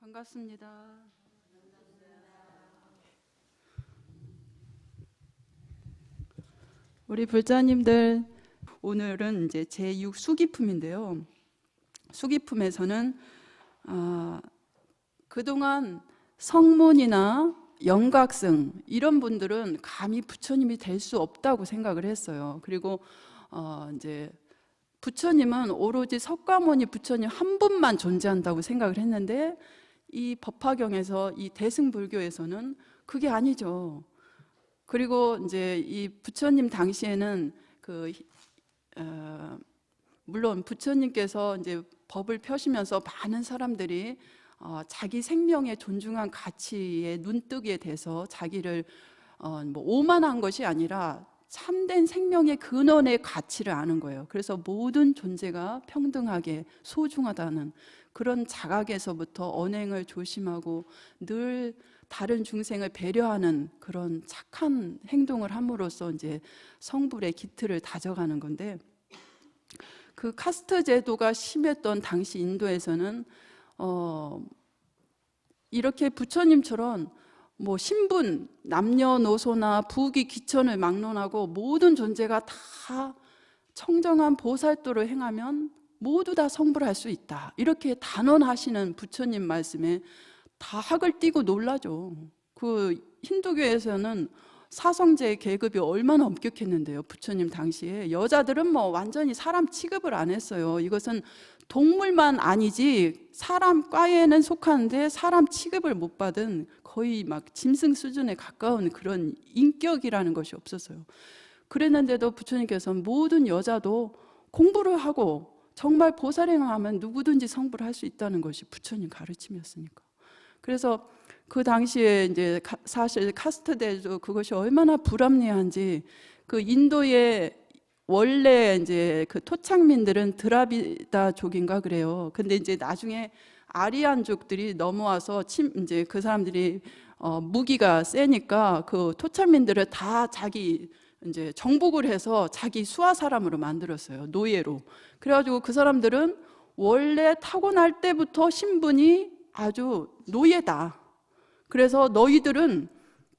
반갑습니다. 우리 불자님들, 오늘은 이제 제6 수기품인데요. 수기품에서는 그동안 성문이나 영각승 이런 분들은 감히 부처님이 될 수 없다고 생각을 했어요. 그리고 이제 부처님은 오로지 석가모니 부처님 한 분만 존재한다고 생각을 했는데, 이 법화경에서 이 대승불교에서는 그게 아니죠. 그리고 이제 이 부처님 당시에는 물론 부처님께서 이제 법을 펴시면서 많은 사람들이 자기 생명의 존중한 가치에 눈뜨게 돼서 자기를 뭐 오만한 것이 아니라 참된 생명의 근원의 가치를 아는 거예요. 그래서 모든 존재가 평등하게 소중하다는 그런 자각에서부터 언행을 조심하고 늘 다른 중생을 배려하는 그런 착한 행동을 함으로써 이제 성불의 기틀을 다져가는 건데, 그 카스트 제도가 심했던 당시 인도에서는 이렇게 부처님처럼 뭐 신분, 남녀노소나 부귀 귀천을 막론하고 모든 존재가 다 청정한 보살도를 행하면 모두 다 성불할 수 있다, 이렇게 단언하시는 부처님 말씀에 다 학을 띄고 놀라죠. 그 힌두교에서는 사성제 계급이 얼마나 엄격했는데요. 부처님 당시에 여자들은 뭐 완전히 사람 취급을 안 했어요. 이것은 동물만 아니지 사람과에는 속하는데 사람 취급을 못 받은 거의 막 짐승 수준에 가까운 그런 인격이라는 것이 없었어요. 그랬는데도 부처님께서는 모든 여자도 공부를 하고 정말 보살행하면 누구든지 성불할 수 있다는 것이 부처님 가르침이었으니까. 그래서 그 당시에 이제 사실 카스트대도 그것이 얼마나 불합리한지, 그 인도의 원래 이제 그 토착민들은 드라비다족인가 그래요. 근데 이제 나중에 아리안족들이 넘어와서 이제 그 사람들이 무기가 세니까 그 토착민들을 다 자기 이제 정복을 해서 자기 수하 사람으로 만들었어요. 노예로. 그래가지고 그 사람들은 원래 타고날 때부터 신분이 아주 노예다. 그래서 너희들은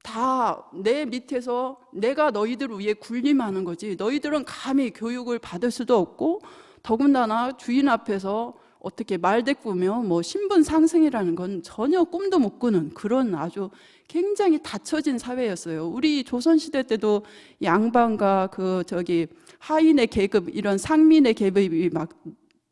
다 내 밑에서 내가 너희들 위에 군림하는 거지, 너희들은 감히 교육을 받을 수도 없고 더군다나 주인 앞에서 어떻게 말대꾸며 뭐 신분 상승이라는 건 전혀 꿈도 못 꾸는 그런 아주 굉장히 닫혀진 사회였어요. 우리 조선시대 때도 양반과 하인의 계급, 이런 상민의 계급이 막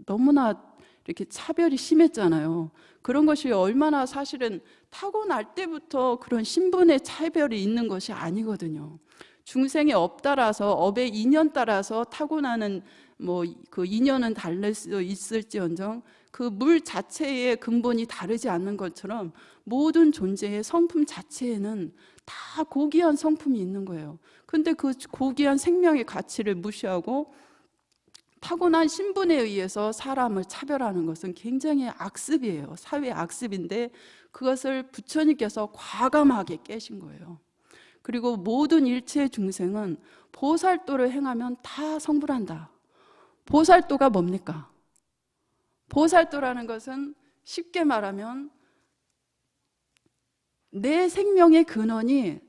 너무나 이렇게 차별이 심했잖아요. 그런 것이 얼마나 사실은 타고날 때부터 그런 신분의 차별이 있는 것이 아니거든요. 중생의 업 따라서, 업의 인연 따라서 타고나는 뭐 그 인연은 다를 수 있을지언정 그 물 자체의 근본이 다르지 않는 것처럼 모든 존재의 성품 자체에는 다 고귀한 성품이 있는 거예요. 근데 그 고귀한 생명의 가치를 무시하고 타고난 신분에 의해서 사람을 차별하는 것은 굉장히 악습이에요. 사회 악습인데 그것을 부처님께서 과감하게 깨신 거예요. 그리고 모든 일체 중생은 보살도를 행하면 다 성불한다. 보살도가 뭡니까? 보살도라는 것은 쉽게 말하면 내 생명의 근원이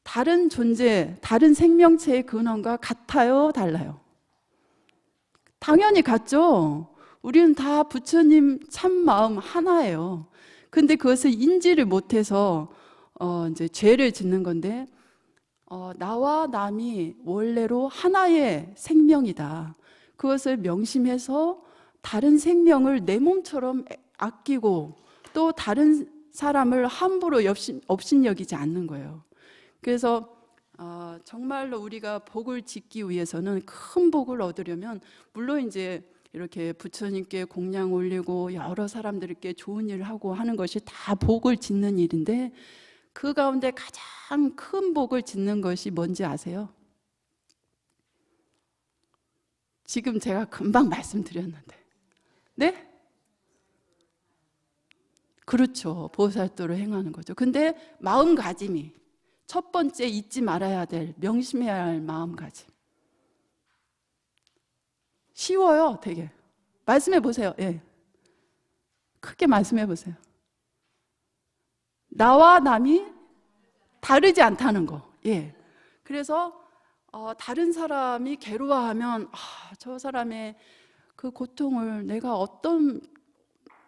다른 존재, 다른 생명체의 근원과 같아요, 달라요? 당연히 같죠. 우리는 다 부처님 참마음 하나예요. 근데 그것을 인지를 못해서 이제 죄를 짓는 건데, 나와 남이 원래로 하나의 생명이다. 그것을 명심해서 다른 생명을 내 몸처럼 아끼고 또 다른 사람을 함부로 업신여기지 않는 거예요. 그래서 정말로 우리가 복을 짓기 위해서는, 큰 복을 얻으려면 물론 이제 이렇게 부처님께 공양 올리고 여러 사람들께 좋은 일을 하고 하는 것이 다 복을 짓는 일인데, 그 가운데 가장 큰 복을 짓는 것이 뭔지 아세요? 지금 제가 금방 말씀드렸는데. 네? 그렇죠. 보살도를 행하는 거죠. 근데 마음가짐이 첫 번째 잊지 말아야 될, 명심해야 할 마음가짐. 쉬워요, 되게. 말씀해 보세요. 예. 크게 말씀해 보세요. 나와 남이 다르지 않다는 거. 예. 그래서 다른 사람이 괴로워하면 저 사람의 그 고통을 내가 어떤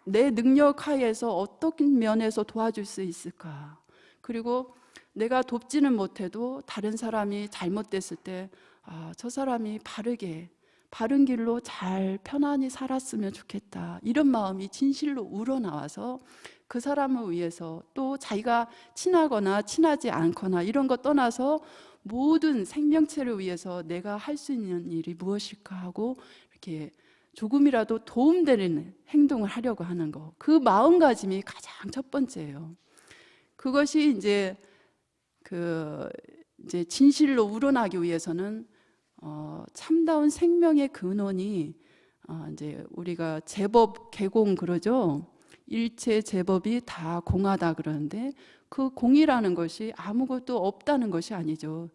내 능력 하에서 어떤 면에서 도와줄 수 있을까? 그리고 내가 돕지는 못해도 다른 사람이 잘못됐을 때 저 사람이 바른 길로 잘 편안히 살았으면 좋겠다, 이런 마음이 진실로 우러나와서 그 사람을 위해서, 또 자기가 친하거나 친하지 않거나 이런 거 떠나서 모든 생명체를 위해서 내가 할 수 있는 일이 무엇일까 하고 이렇게 조금이라도 도움되는 행동을 하려고 하는 거, 그 마음가짐이 가장 첫 번째예요. 그것이 이제 진실로 우러나기 위해서는 참다운 생명의 근원이 이제 우리가 제법 개공 그러죠. 일체 제법이 다 공하다 그러는데, 그 공이라는 것이 아무것도 없다는 것이 아니죠.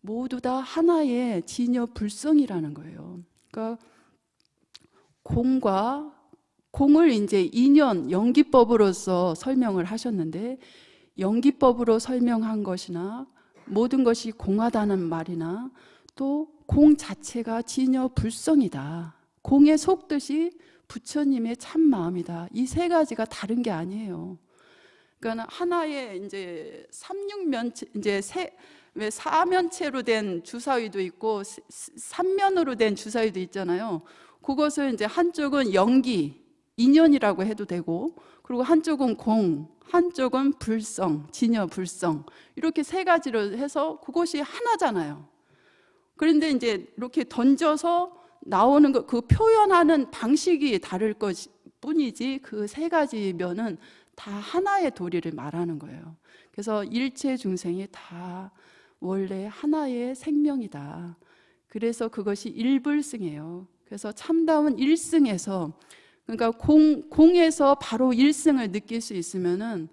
모두 다 하나의 진여 불성이라는 거예요. 그러니까 공을 이제 인연 연기법으로서 설명을 하셨는데, 연기법으로 설명한 것이나 모든 것이 공하다는 말이나 또 공 자체가 진여 불성이다, 공에 속듯이 부처님의 참 마음이다, 이 세 가지가 다른 게 아니에요. 그러니까 하나의 이제 삼육면체, 이제 왜 사면체로 된 주사위도 있고 삼면으로 된 주사위도 있잖아요. 그것을 이제 한쪽은 연기, 인연이라고 해도 되고, 그리고 한쪽은 공, 한쪽은 불성, 진여 불성, 이렇게 세 가지로 해서 그것이 하나잖아요. 그런데 이제 이렇게 던져서 나오는 거, 그 표현하는 방식이 다를 것 뿐이지 그 세 가지 면은 다 하나의 도리를 말하는 거예요. 그래서 일체 중생이 다 원래 하나의 생명이다. 그래서 그것이 일불승이에요. 그래서 참다운 일승에서, 그러니까 공에서 바로 일승을 느낄 수 있으면은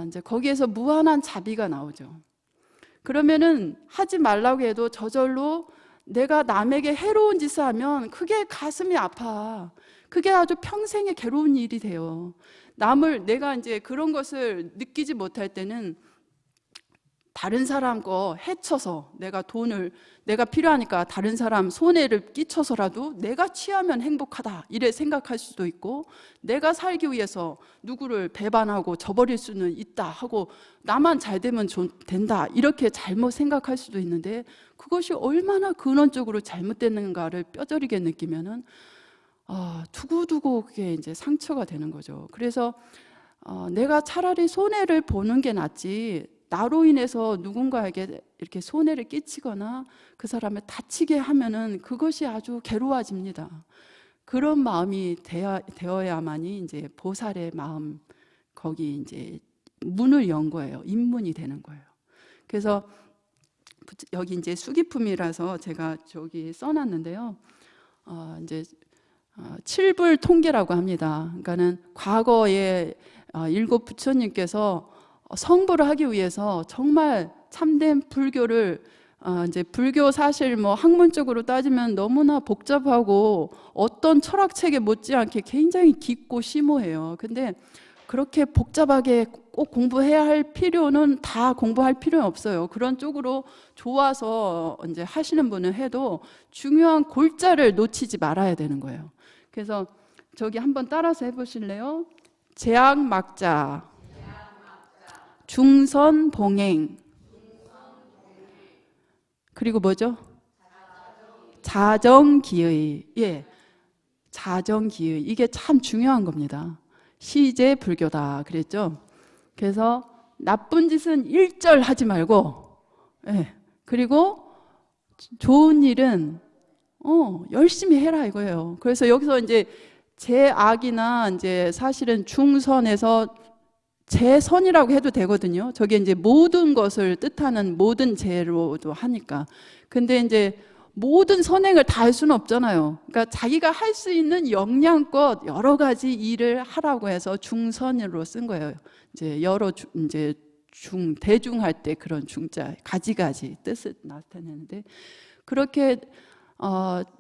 이제 거기에서 무한한 자비가 나오죠. 그러면은 하지 말라고 해도 저절로 내가 남에게 해로운 짓을 하면 그게 가슴이 아파. 그게 아주 평생의 괴로운 일이 돼요. 내가 이제 그런 것을 느끼지 못할 때는 다른 사람 거 해쳐서, 내가 필요하니까 다른 사람 손해를 끼쳐서라도 내가 취하면 행복하다, 이래 생각할 수도 있고, 내가 살기 위해서 누구를 배반하고 저버릴 수는 있다 하고 나만 잘 되면 된다, 이렇게 잘못 생각할 수도 있는데, 그것이 얼마나 근원적으로 잘못됐는가를 뼈저리게 느끼면은 두고두고 그게 이제 상처가 되는 거죠. 그래서 내가 차라리 손해를 보는 게 낫지, 나로 인해서 누군가에게 이렇게 손해를 끼치거나 그 사람을 다치게 하면은 그것이 아주 괴로워집니다. 그런 마음이 되어야만이 이제 보살의 마음, 거기 이제 문을 연 거예요. 입문이 되는 거예요. 그래서 여기 이제 수기품이라서 제가 저기 써놨는데요. 이제 칠불 통계라고 합니다. 그러니까는 과거에 일곱 부처님께서 성불을 하기 위해서 정말 참된 불교를 이제 불교 사실 뭐 학문적으로 따지면 너무나 복잡하고 어떤 철학책에 못지않게 굉장히 깊고 심오해요. 근데 그렇게 복잡하게 꼭 공부해야 할 필요는, 다 공부할 필요는 없어요. 그런 쪽으로 좋아서 이제 하시는 분은 해도 중요한 골자를 놓치지 말아야 되는 거예요. 그래서 저기 한번 따라서 해보실래요? 제약막자, 중선봉행, 그리고 뭐죠? 자정기의. 예, 자정기의. 이게 참 중요한 겁니다. 시제 불교다 그랬죠. 그래서 나쁜 짓은 일절 하지 말고, 예, 그리고 좋은 일은 열심히 해라 이거예요. 그래서 여기서 이제 제악이나 이제 사실은 중선에서 제선이라고 해도 되거든요. 저게 이제 모든 것을 뜻하는 모든 제로도 하니까. 근데 이제 모든 선행을 다 할 수는 없잖아요. 그러니까 자기가 할 수 있는 역량껏 여러 가지 일을 하라고 해서 중선으로 쓴 거예요. 이제 이제 대중할 때 그런 중자, 가지가지 뜻을 나타내는데, 그렇게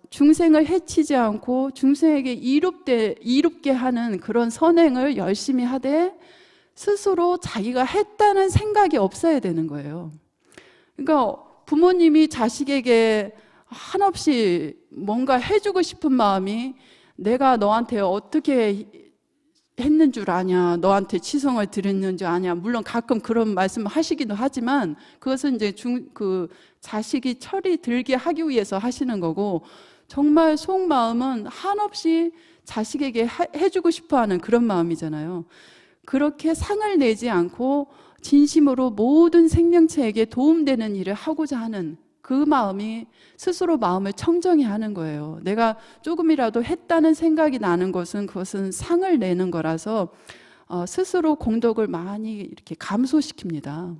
중생을 해치지 않고 중생에게 이롭게 하는 그런 선행을 열심히 하되, 스스로 자기가 했다는 생각이 없어야 되는 거예요. 그러니까 부모님이 자식에게 한없이 뭔가 해주고 싶은 마음이 내가 너한테 어떻게 했는 줄 아냐, 너한테 치성을 드렸는 줄 아냐, 물론 가끔 그런 말씀 하시기도 하지만 그것은 이제 그 자식이 철이 들게 하기 위해서 하시는 거고, 정말 속마음은 한없이 자식에게 해주고 싶어 하는 그런 마음이잖아요. 그렇게 상을 내지 않고 진심으로 모든 생명체에게 도움되는 일을 하고자 하는 그 마음이 스스로 마음을 청정히 하는 거예요. 내가 조금이라도 했다는 생각이 나는 것은 그것은 상을 내는 거라서 스스로 공덕을 많이 이렇게 감소시킵니다.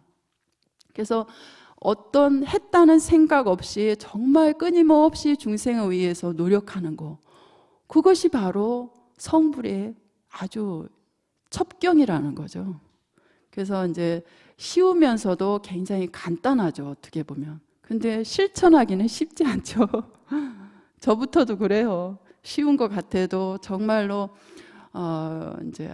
그래서 어떤 했다는 생각 없이 정말 끊임없이 중생을 위해서 노력하는 거, 그것이 바로 성불의 아주 첩경이라는 거죠. 그래서 이제 쉬우면서도 굉장히 간단하죠, 어떻게 보면. 근데 실천하기는 쉽지 않죠. 저부터도 그래요. 쉬운 것 같아도 정말로 이제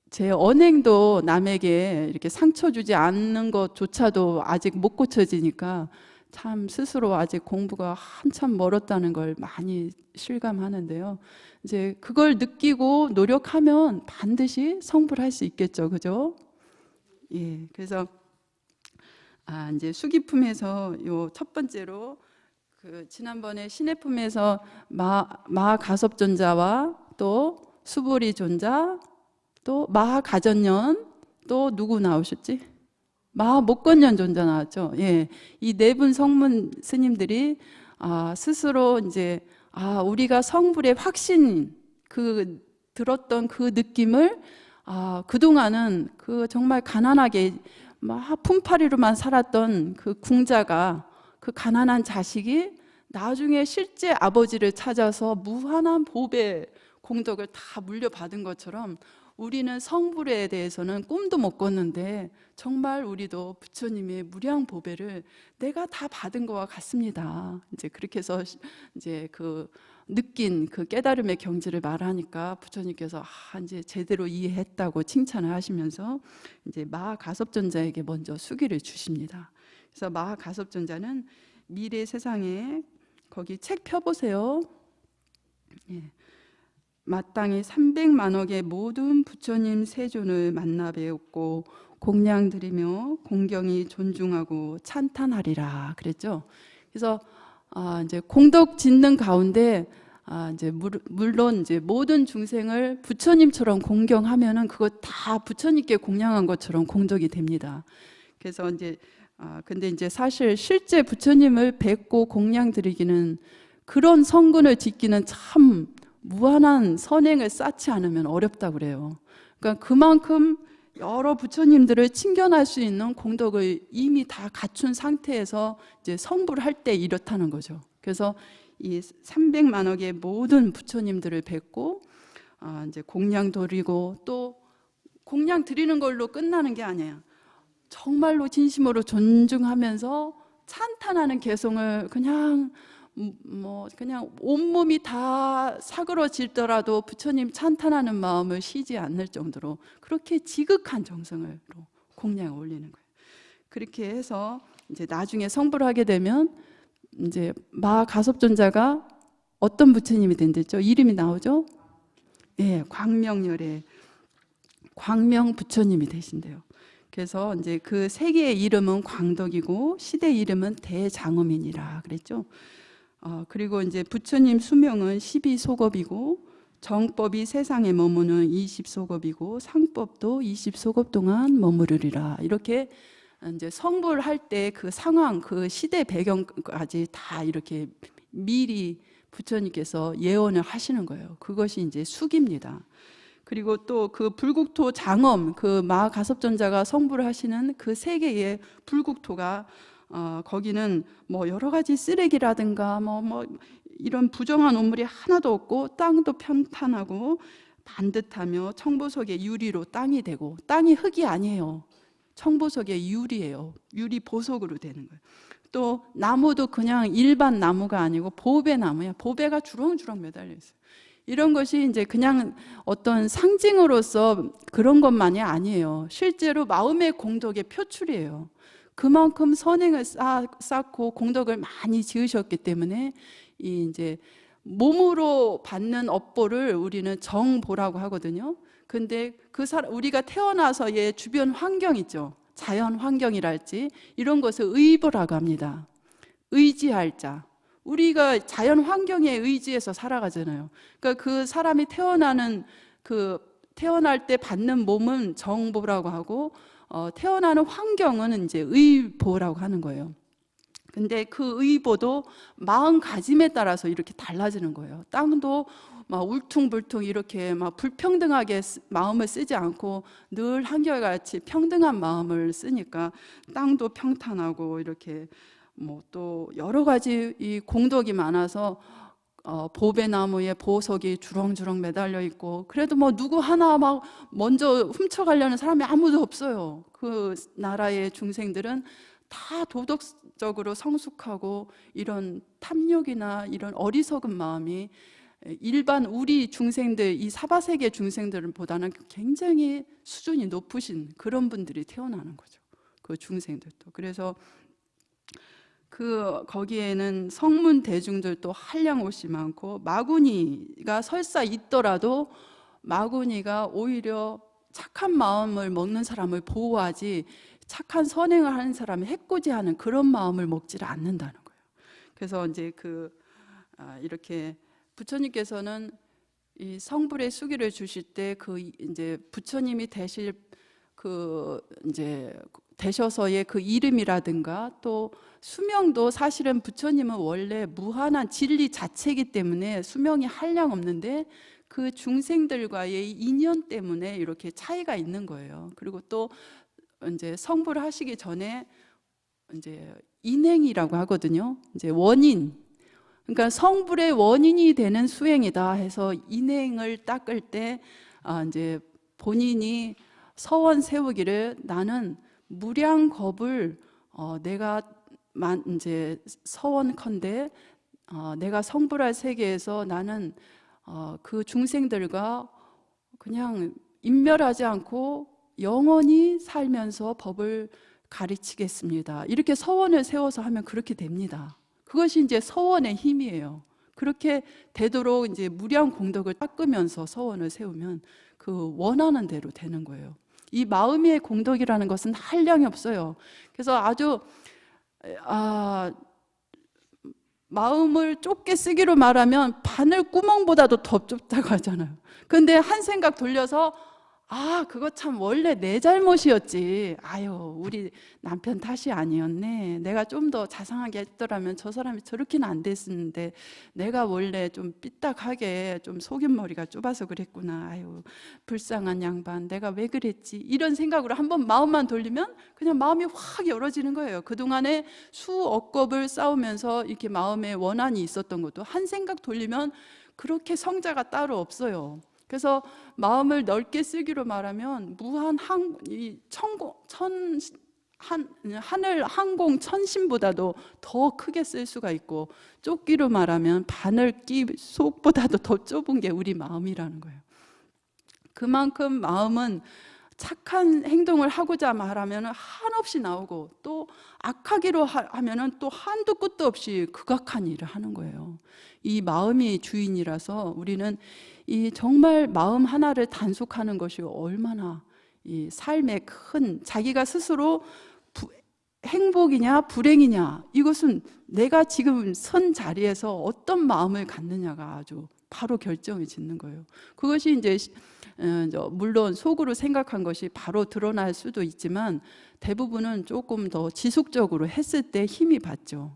제 언행도 남에게 이렇게 상처 주지 않는 것조차도 아직 못 고쳐지니까 참 스스로 아직 공부가 한참 멀었다는 걸 많이 실감하는데요. 이제 그걸 느끼고 노력하면 반드시 성불할 수 있겠죠, 그죠? 예, 그래서 이제 수기품에서 요 첫 번째로 그 지난번에 신해품에서 마가섭존자와 또 수보리존자 또 마가전년 또 누구 나오셨지? 마목건년 존자 나왔죠. 예, 이 네 분 성문 스님들이 스스로 이제 우리가 성불의 확신 그 들었던 그 느낌을 그동안은 그 정말 가난하게 막 품팔이로만 살았던 그 궁자가, 그 가난한 자식이 나중에 실제 아버지를 찾아서 무한한 보배 공덕을 다 물려받은 것처럼 우리는 성불에 대해서는 꿈도 못 꿨는데 정말 우리도 부처님의 무량 보배를 내가 다 받은 것과 같습니다. 이제 그렇게 해서 이제 그 느낀 그 깨달음의 경지를 말하니까 부처님께서 이제 제대로 이해했다고 칭찬을 하시면서 이제 마가섭존자에게 먼저 수기를 주십니다. 그래서 마가섭존자는 미래 세상에 거기 책 펴보세요. 예. 마땅히 300만억의 모든 부처님 세존을 만나 배웠고 공양 드리며 공경히 존중하고 찬탄하리라 그랬죠. 그래서 이제 공덕 짓는 가운데 이제 물론 이제 모든 중생을 부처님처럼 공경하면은 그거 다 부처님께 공양한 것처럼 공덕이 됩니다. 그래서 이제 근데 이제 사실 실제 부처님을 뵙고 공양 드리기는, 그런 성근을 짓기는 참 무한한 선행을 쌓지 않으면 어렵다고 그래요. 그러니까 그만큼 여러 부처님들을 친견할 수 있는 공덕을 이미 다 갖춘 상태에서 이제 성불을 할 때 이렇다는 거죠. 그래서 이 300만억의 모든 부처님들을 뵙고 이제 공양 드리고, 또 공양 드리는 걸로 끝나는 게 아니에요. 정말로 진심으로 존중하면서 찬탄하는 개성을 그냥 온몸이 다 사그러질더라도 부처님 찬탄하는 마음을 쉬지 않을 정도로 그렇게 지극한 정성으로 공양을 올리는 거예요. 그렇게 해서 이제 나중에 성불을 하게 되면 이제 마가섭존자가 어떤 부처님이 된댔죠? 이름이 나오죠? 예, 광명열의 광명 부처님이 되신대요. 그래서 이제 그 세계의 이름은 광덕이고 시대 이름은 대장엄이니라 그랬죠. 그리고 이제 부처님 수명은 12소겁이고 정법이 세상에 머무는 20소겁이고 상법도 20소겁 동안 머무르리라. 이렇게 이제 성불할 때 그 상황, 그 시대 배경까지 다 이렇게 미리 부처님께서 예언을 하시는 거예요. 그것이 이제 수기입니다. 그리고 또 그 불국토 장엄, 그 마가섭존자가 성불을 하시는 그 세계의 불국토가 거기는 뭐 여러 가지 쓰레기라든가 뭐 이런 부정한 온물이 하나도 없고 땅도 평탄하고 반듯하며 청보석의 유리로 땅이 되고, 땅이 흙이 아니에요. 청보석의 유리예요. 유리 보석으로 되는 거예요. 또 나무도 그냥 일반 나무가 아니고 보배나무야. 보배가 주렁주렁 매달려 있어요. 이런 것이 이제 그냥 어떤 상징으로서 그런 것만이 아니에요. 실제로 마음의 공덕의 표출이에요. 그만큼 선행을 쌓고 공덕을 많이 지으셨기 때문에 이 이제 몸으로 받는 업보를 우리는 정보라고 하거든요. 근데 우리가 태어나서의 주변 환경 있죠. 자연 환경이랄지 이런 것을 의보라고 합니다. 의지할 자. 우리가 자연 환경에 의지해서 살아가잖아요. 그러니까 그 사람이 태어날 때 받는 몸은 정보라고 하고 태어나는 환경은 이제 의보라고 하는 거예요. 근데 그 의보도 마음가짐에 따라서 이렇게 달라지는 거예요. 땅도 막 울퉁불퉁 이렇게 막 불평등하게 마음을 쓰지 않고 늘 한결같이 평등한 마음을 쓰니까 땅도 평탄하고 이렇게 뭐 또 여러 가지 이 공덕이 많아서 보배나무에 보석이 주렁주렁 매달려 있고 그래도 뭐 누구 하나 막 먼저 훔쳐가려는 사람이 아무도 없어요. 그 나라의 중생들은 다 도덕적으로 성숙하고 이런 탐욕이나 이런 어리석은 마음이 일반 우리 중생들, 이 사바세계 중생들보다는 굉장히 수준이 높으신 그런 분들이 태어나는 거죠. 그 중생들도. 그래서 거기에는 성문 대중들도 한량 옷이 많고 마구니가 설사 있더라도 마구니가 오히려 착한 마음을 먹는 사람을 보호하지 착한 선행을 하는 사람이 해코지하는 그런 마음을 먹지를 않는다는 거예요. 그래서 이제 이렇게 부처님께서는 이 성불의 수기를 주실 때 이제 부처님이 되셔서의 그 이름이라든가 또 수명도 사실은 부처님은 원래 무한한 진리 자체이기 때문에 수명이 한량 없는데 그 중생들과의 인연 때문에 이렇게 차이가 있는 거예요. 그리고 또 이제 성불을 하시기 전에 이제 인행이라고 하거든요. 이제 원인. 그러니까 성불의 원인이 되는 수행이다 해서 인행을 닦을 때 이제 본인이 서원 세우기를 나는 무량겁을 내가 이제 서원컨대 내가 성불할 세계에서 나는 그 중생들과 그냥 인멸하지 않고 영원히 살면서 법을 가르치겠습니다. 이렇게 서원을 세워서 하면 그렇게 됩니다. 그것이 이제 서원의 힘이에요. 그렇게 되도록 이제 무량 공덕을 닦으면서 서원을 세우면 그 원하는 대로 되는 거예요. 이 마음의 공덕이라는 것은 한량이 없어요. 그래서 아주 마음을 좁게 쓰기로 말하면 바늘 구멍보다도 더 좁다고 하잖아요. 근데 한 생각 돌려서 그거 참 원래 내 잘못이었지. 우리 남편 탓이 아니었네. 내가 좀 더 자상하게 했더라면 저 사람이 저렇게는 안 됐었는데 내가 원래 좀 삐딱하게 좀 속임머리가 좁아서 그랬구나. 불쌍한 양반. 내가 왜 그랬지? 이런 생각으로 한번 마음만 돌리면 그냥 마음이 확 열어지는 거예요. 그동안에 수억 겁을 쌓으면서 이렇게 마음에 원한이 있었던 것도 한 생각 돌리면 그렇게 성자가 따로 없어요. 그래서 마음을 넓게 쓰기로 말하면 무한 하늘 항공 천신보다도 더 크게 쓸 수가 있고 좁기로 말하면 바늘끼 속보다도 더 좁은 게 우리 마음이라는 거예요. 그만큼 마음은 착한 행동을 하고자 말하면 한없이 나오고 또 악하기로 하면 또 한도 끝도 없이 극악한 일을 하는 거예요. 이 마음이 주인이라서 우리는 이 정말 마음 하나를 단속하는 것이 얼마나 이 삶의 큰 자기가 스스로 행복이냐 불행이냐 이것은 내가 지금 선 자리에서 어떤 마음을 갖느냐가 아주 바로 결정이 짓는 거예요. 그것이 이제 물론 속으로 생각한 것이 바로 드러날 수도 있지만 대부분은 조금 더 지속적으로 했을 때 힘이 받죠.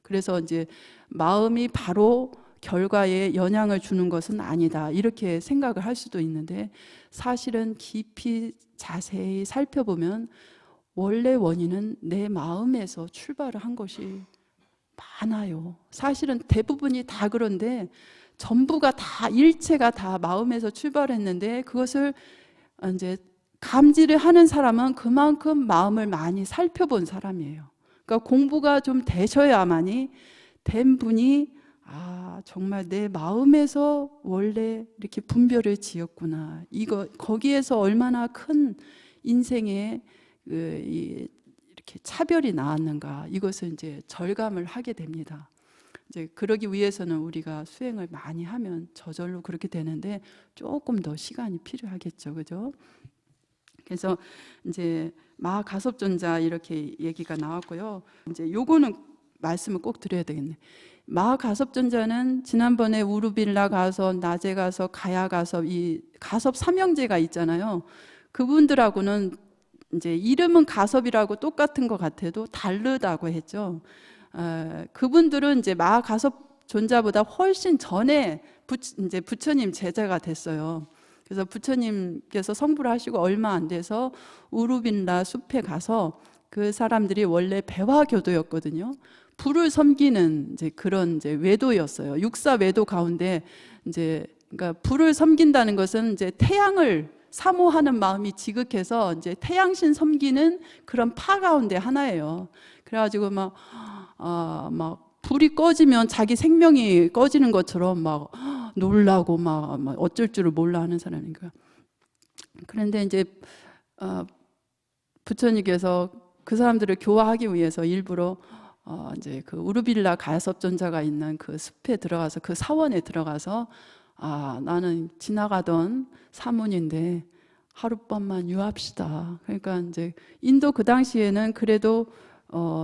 그래서 이제 마음이 바로 결과에 영향을 주는 것은 아니다 이렇게 생각을 할 수도 있는데 사실은 깊이 자세히 살펴보면 원래 원인은 내 마음에서 출발을 한 것이 많아요. 사실은 대부분이 다 그런데 전부가 다 일체가 다 마음에서 출발했는데 그것을 이제 감지를 하는 사람은 그만큼 마음을 많이 살펴본 사람이에요. 그러니까 공부가 좀 되셔야만이 된 분이 정말 내 마음에서 원래 이렇게 분별을 지었구나. 거기에서 얼마나 큰 인생의 이렇게 차별이 나왔는가. 이것을 이제 절감을 하게 됩니다. 이제 그러기 위해서는 우리가 수행을 많이 하면 저절로 그렇게 되는데 조금 더 시간이 필요하겠죠, 그죠? 그래서 이제 마하가섭존자 이렇게 얘기가 나왔고요. 이제 요거는 말씀을 꼭 드려야 되겠네. 마하가섭존자는 지난번에 우르빌라 가섭, 나제 가섭, 가야 가섭, 이 가섭 삼형제가 있잖아요. 그분들하고는 이제 이름은 가섭이라고 똑같은 것 같아도 다르다고 했죠. 그분들은 이제 마하가섭 존자보다 훨씬 전에 이제 부처님 제자가 됐어요. 그래서 부처님께서 성불을 하시고 얼마 안 돼서 우르빌라 숲에 가서 그 사람들이 원래 배화교도였거든요. 불을 섬기는 이제 그런 이제 외도였어요. 육사 외도 가운데 이제 그러니까 불을 섬긴다는 것은 이제 태양을 사모하는 마음이 지극해서 이제 태양신 섬기는 그런 파 가운데 하나예요. 그래가지고 막 불이 꺼지면 자기 생명이 꺼지는 것처럼 막 놀라고 막 어쩔 줄을 몰라 하는 사람인가. 그런데 이제 부처님께서 그 사람들을 교화하기 위해서 일부러 이제 그 우르빌라 가섭존자가 있는 그 숲에 들어가서 그 사원에 들어가서 나는 지나가던 사문인데 하룻밤만 유합시다. 그러니까 이제 인도 그 당시에는 그래도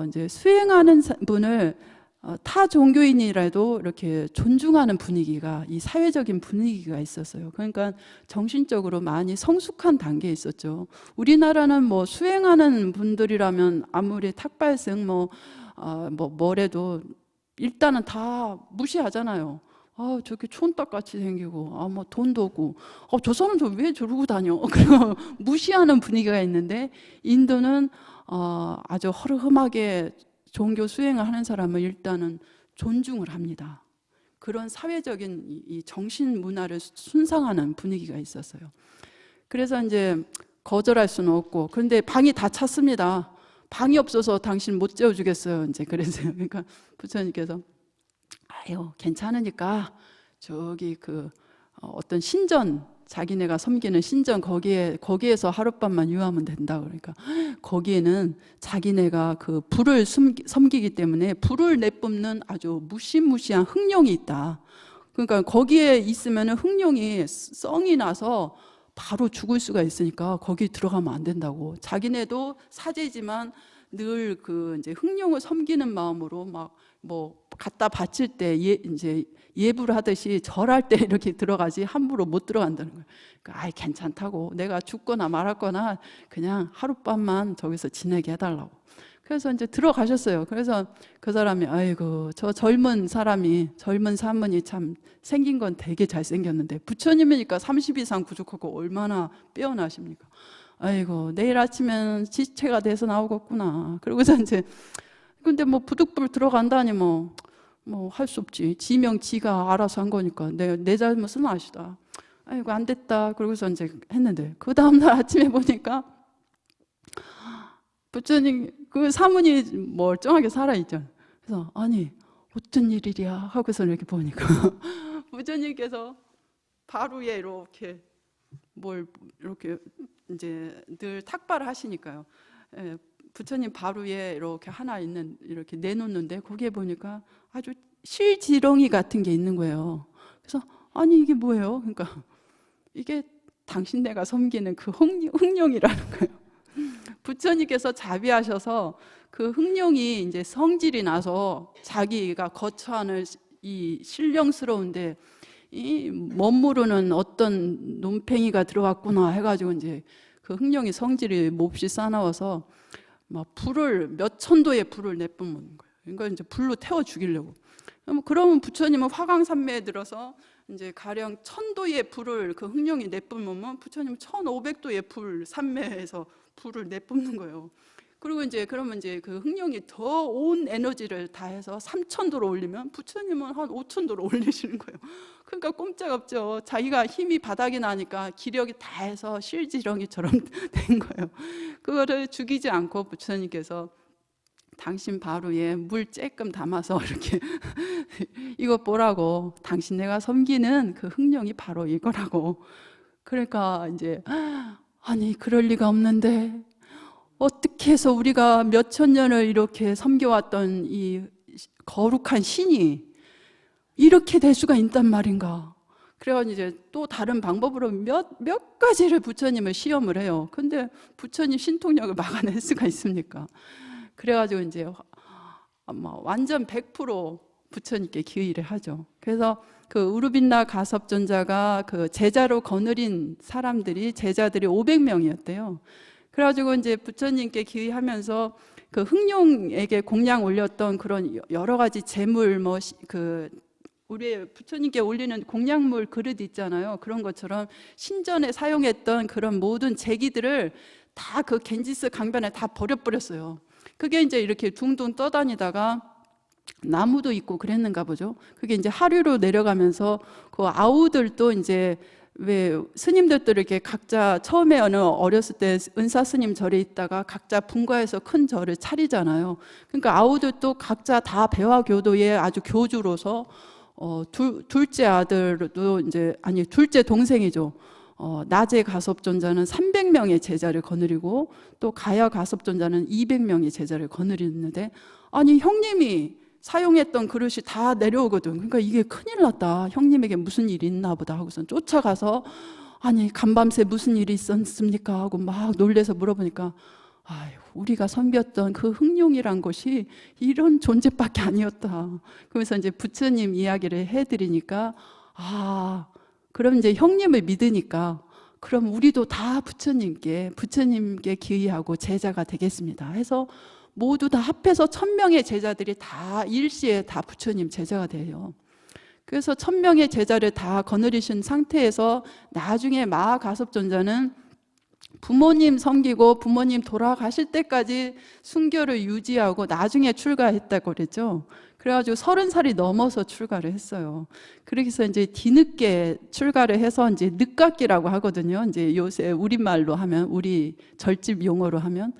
이제 수행하는 분을 타 종교인이라도 이렇게 존중하는 분위기가 이 사회적인 분위기가 있었어요. 그러니까 정신적으로 많이 성숙한 단계에 있었죠. 우리나라는 뭐 수행하는 분들이라면 아무리 탁발승 뭐래도 일단은 다 무시하잖아요. 저렇게 촌떡같이 생기고, 뭐 돈도 없고, 저 사람 왜 저러고 다녀? 그리고 무시하는 분위기가 있는데, 인도는 아주 허름하게 종교 수행을 하는 사람을 일단은 존중을 합니다. 그런 사회적인 이 정신 문화를 순상하는 분위기가 있었어요. 그래서 이제 거절할 수는 없고, 그런데 방이 다 찼습니다. 방이 없어서 당신 못 재워주겠어요. 이제 그래서요. 그러니까 부처님께서 괜찮으니까 저기 어떤 신전, 자기네가 섬기는 신전 거기에서 하룻밤만 유하면 된다. 그러니까 거기에는 자기네가 그 불을 섬기기 때문에 불을 내뿜는 아주 무시무시한 흑룡이 있다. 그러니까 거기에 있으면 흑룡이 썽이 나서 바로 죽을 수가 있으니까 거기 들어가면 안 된다고. 자기네도 사제지만 늘 이제 흑룡을 섬기는 마음으로 막 갖다 바칠 때 이제 예불 하듯이 절할 때 이렇게 들어가지 함부로 못 들어간다는 거예요. 그러니까 괜찮다고, 내가 죽거나 말았거나 그냥 하룻밤만 저기서 지내게 해달라고. 그래서 이제 들어가셨어요. 그래서 그 사람이 아이고 저 젊은 사문이 참 생긴 건 되게 잘생겼는데 부처님이니까 30 이상 부족하고 얼마나 빼어나십니까? 아이고 내일 아침엔 지체가 돼서 나오겠구나. 그러고서 이제 근데 부득불 들어간다니 할 수 없지. 지명 지가 알아서 한 거니까 내 잘못은 아시다. 아이고 안 됐다. 그러고서 이제 했는데 그 다음날 아침에 보니까 부처님 그 사문이 멀쩡하게 살아있죠. 그래서 아니 어쩐 일이랴 하고서 이렇게 보니까 부처님께서 바로에 이렇게 이렇게 이제 늘 탁발을 하시니까요. 부처님 바로에 이렇게 하나 있는 이렇게 내놓는데 거기에 보니까 아주 실지렁이 같은 게 있는 거예요. 그래서 아니 이게 뭐예요? 그러니까 이게 당신네가 섬기는 그 흑룡이라는 거예요. 부처님께서 자비하셔서 그 흑룡이 이제 성질이 나서 자기가 거처하는 이 신령스러운데 이 멋모르는 어떤 놈팽이가 들어왔구나 해가지고 이제 그 흑룡이 성질이 몹시 싸나워서 불을 몇 천도의 불을 내뿜는 거예요. 그러니까 이제 불로 태워 죽이려고. 그러면 부처님은 화강산매에 들어서 이제 가령 1000도의 불을 그 흑룡이 내뿜으면 부처님은 1500도의 불 산매에서 불을 내뿜는 거예요. 그리고 이제 그러면 이제 그 흑룡이 더 온 에너지를 다해서 3000도로 올리면 부처님은 한 5000도로 올리시는 거예요. 그러니까 꼼짝없죠. 자기가 힘이 바닥이 나니까 기력이 다해서 실지렁이처럼 된 거예요. 그거를 죽이지 않고 부처님께서 당신 바로에 물 쬐끔 담아서 이렇게 이거 보라고, 당신 내가 섬기는 그 흥룡이 바로 이거라고. 그러니까 이제 아니 그럴 리가 없는데 어떻게 해서 우리가 몇천 년을 이렇게 섬겨왔던 이 거룩한 신이 이렇게 될 수가 있단 말인가. 그래가지고 이제 또 다른 방법으로 몇 가지를 부처님을 시험을 해요. 근데 부처님 신통력을 막아낼 수가 있습니까? 그래가지고 이제 완전 100% 부처님께 기의를 하죠. 그래서 그 우르빈나 가섭존자가 그 제자로 거느린 사람들이, 제자들이 500명이었대요. 그래가지고 이제 부처님께 기의하면서 그 흥룡에게 공양 올렸던 그런 여러 가지 제물, 우리 부처님께 올리는 공양물 그릇 있잖아요. 그런 것처럼 신전에 사용했던 그런 모든 제기들을 다 그 겐지스 강변에 다 버려버렸어요. 그게 이제 이렇게 둥둥 떠다니다가 나무도 있고 그랬는가 보죠. 그게 이제 하류로 내려가면서 그 아우들도 이제 왜 스님들도 이렇게 각자 처음에 어렸을 때 은사 스님 절에 있다가 각자 분가해서 큰 절을 차리잖아요. 그러니까 아우들도 각자 다 배화교도의 아주 교주로서 둘째 아들도 이제 아니 둘째 동생이죠. 나제 가섭존자는 300명의 제자를 거느리고 또 가야 가섭존자는 200명의 제자를 거느리는데 아니 형님이 사용했던 그릇이 다 내려오거든. 그러니까 이게 큰일 났다. 형님에게 무슨 일이 있나 보다 하고선 쫓아가서 아니 간밤새 무슨 일이 있었습니까? 하고 막 놀래서 물어보니까 아유, 우리가 섬겼던 그 흥룡이란 것이 이런 존재밖에 아니었다. 그러면서 이제 부처님 이야기를 해드리니까 그럼 이제 형님을 믿으니까 그럼 우리도 다 부처님께 기의하고 제자가 되겠습니다 해서 모두 다 합해서 1000명의 제자들이 다 일시에 다 부처님 제자가 돼요. 그래서 1000명의 제자를 다 거느리신 상태에서 나중에 마하가섭존자는 부모님 섬기고 부모님 돌아가실 때까지 순교를 유지하고 나중에 출가했다고 그랬죠. 그래가지고 30살이 넘어서 출가를 했어요. 그래서 이제 뒤늦게 출가를 해서 이제 늦깎이라고 하거든요. 이제 요새 우리말로 하면, 우리 절집 용어로 하면.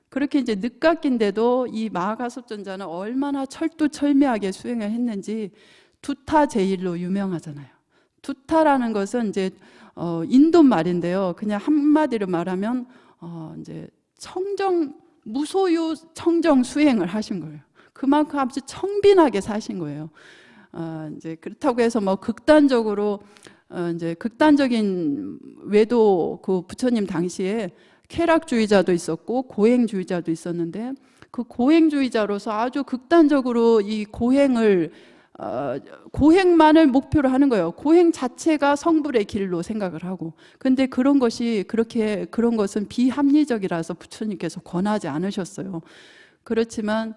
그렇게 이제 늦깎인데도 이 마하가섭존자는 얼마나 철두철미하게 수행을 했는지 두타제일로 유명하잖아요. 두타라는 것은 이제 인도 말인데요. 그냥 한마디로 말하면 이제 무소유 청정 수행을 하신 거예요. 그만큼 아주 청빈하게 사신 거예요. 이제 그렇다고 해서 뭐 극단적으로 이제 극단적인 외도 그 부처님 당시에 쾌락주의자도 있었고 고행주의자도 있었는데 그 고행주의자로서 아주 극단적으로 이 고행만을 목표로 하는 거예요. 고행 자체가 성불의 길로 생각을 하고. 근데 그런 것은 비합리적이라서 부처님께서 권하지 않으셨어요. 그렇지만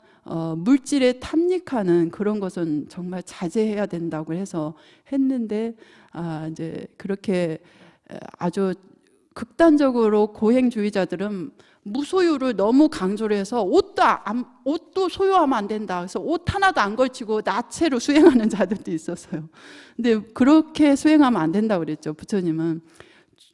물질에 탐닉하는 그런 것은 정말 자제해야 된다고 해서 했는데 이제 그렇게 아주 극단적으로 고행주의자들은 무소유를 너무 강조를 해서 옷도 소유하면 안 된다. 그래서 옷 하나도 안 걸치고 나체로 수행하는 자들도 있었어요. 근데 그렇게 수행하면 안 된다고 그랬죠. 부처님은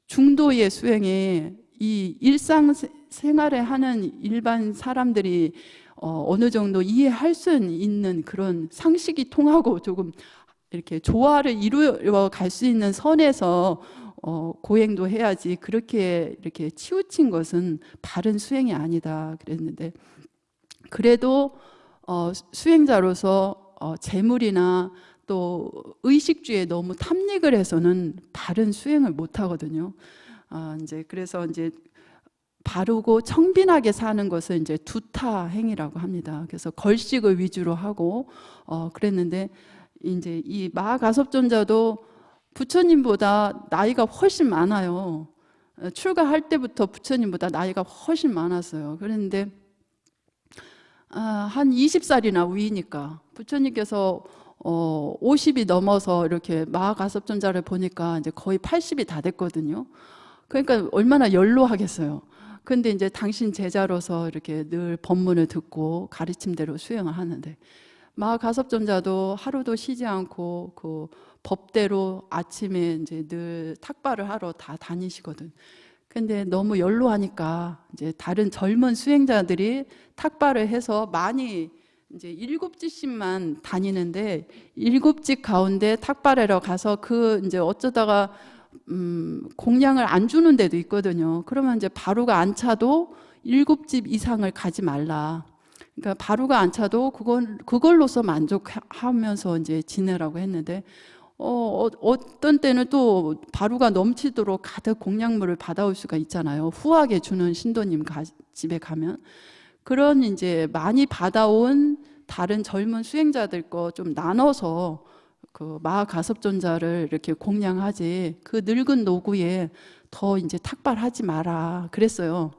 중도의 수행에 이 일상생활에 하는 일반 사람들이 어느 정도 이해할 수 있는 그런 상식이 통하고 조금 이렇게 조화를 이루어 갈 수 있는 선에서 고행도 해야지 그렇게 이렇게 치우친 것은 바른 수행이 아니다 그랬는데 그래도 수행자로서 재물이나 또 의식주에 너무 탐닉을 해서는 바른 수행을 못 하거든요. 이제 그래서 이제 바르고 청빈하게 사는 것을 이제 두타 행위라고 합니다. 그래서 걸식을 위주로 하고 그랬는데 이제 이 마하가섭존자도 부처님보다 나이가 훨씬 많아요. 출가할 때부터 부처님보다 나이가 훨씬 많았어요. 그런데 한 20살이나 위니까 부처님께서 50이 넘어서 이렇게 마하가섭존자를 보니까 이제 거의 80이 다 됐거든요. 그러니까 얼마나 연로하겠어요. 근데 이제 당신 제자로서 이렇게 늘 법문을 듣고 가르침대로 수행을 하는데 마하가섭존자도 하루도 쉬지 않고 그 법대로 아침에 이제 늘 탁발을 하러 다 다니시거든. 근데 너무 연로하니까 이제 다른 젊은 수행자들이 탁발을 해서 많이 이제 7집씩만 다니는데 7집 가운데 탁발하러 가서 그 이제 어쩌다가 공양을 안 주는 데도 있거든요. 그러면 이제 바루가 안 차도 7집 이상을 가지 말라. 그러니까 바루가 안 차도 그걸로서 만족하면서 이제 지내라고 했는데 어떤 때는 또 바루가 넘치도록 가득 공양물을 받아올 수가 있잖아요. 후하게 주는 신도님 집에 가면 그런 이제 많이 받아온 다른 젊은 수행자들 거 좀 나눠서 그 마하가섭존자를 이렇게 공양하지 그 늙은 노구에 더 이제 탁발하지 마라 그랬어요.